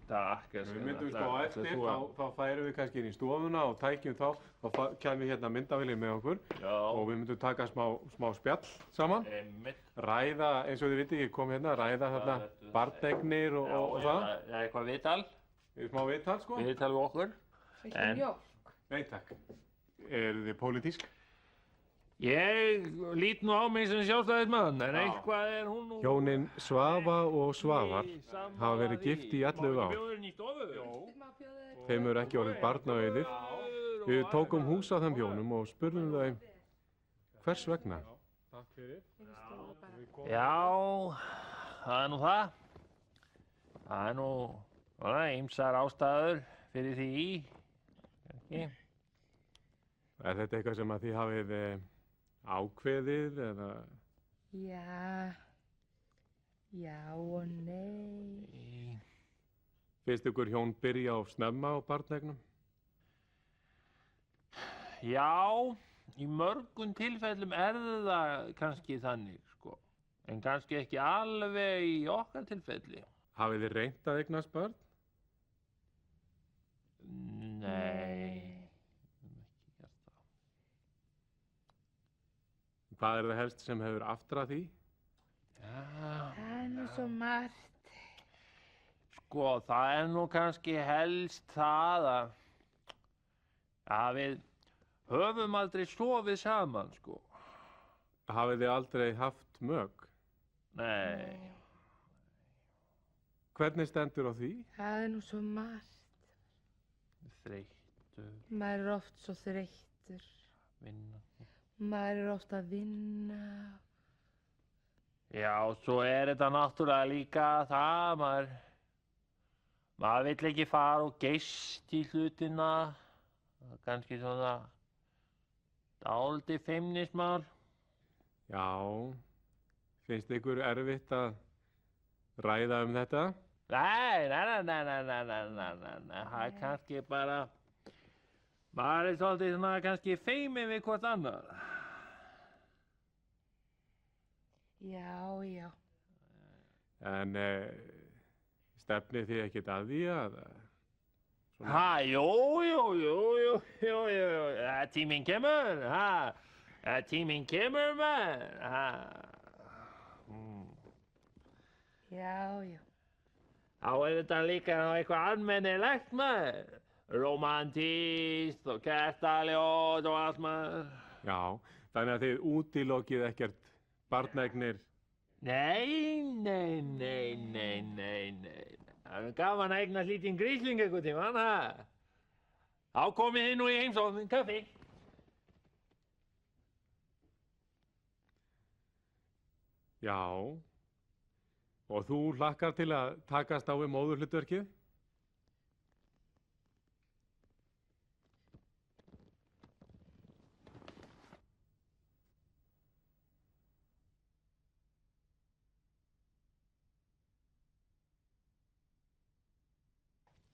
Takk. Við myndum sko á eftir, þá færum við kannski inn í stofuna og tækjum þá kæmi hérna myndavélin með okkur og við myndum taka smá spjall saman. Ræða, eins og þið vitið, ég kom hérna, ræða þarna barneignir og það. Já, eitthvað viðtal. Smá viðtal, sko. Viðtal við okkur. Ekki mjólk. Nei, takk. Eru þið pólitísk? Ég lít nú á mig sem sjálfstæðismann, en eitthvað hún nú... Hjónin Svava og Svavar hafa verið gift í 11 ár. Þeim hefur ekki orðið barn á auðið. Við tókum hús á þeim hjónum og spurðum þau hvers vegna. Takk fyrir. Já, það nú það. Það nú ýmsar ástæður fyrir því. Ekki. Þetta eitthvað sem að þið hafið ákveðið eða? Já og nei. Finnst ykkur hjón byrja á snemma á barneignum? Já, í mörgum tilfellum það kannski þannig, sko. En kannski ekki alveg í okkar tilfelli. Hafið þið reynt að eignast barn? Nei. Hvað er það helst sem hefur aftrað því? Það nú svo margt. Sko, það nú kannski helst það að við höfum aldrei sofið saman, sko. Hafið þið aldrei haft mög? Nei. Hvernig stendur á því? Það nú svo margt. Þreyttur. Maður oft svo þreyttur. Vinna. Maður oft að vinna. Já, svo þetta náttúrulega líka það, maður vill ekki fara og geist í hlutina. Kannski svona dálítið feimnismál. Já, finnst ykkur erfitt að ræða þetta? Nei, það er kannski bara, maður svolítið svona kannski feiminn við hvort annar. Já. En stefnið þið ekkert að því að... Jú, tíminn kemur, tíminn kemur, maður, Já. Þá þetta líka eitthvað almennilegt, maður, romantískt og kertaljóð og allt, maður. Já, þannig að þið útilokið ekkert barneignir? Nei. Það er gaman að eignast lítinn grísling einhvern tímann, Þá komið þið nú í heimsókn, kaffi. Já. Og þú hlakkar til að takast á við móðurhlutverkið?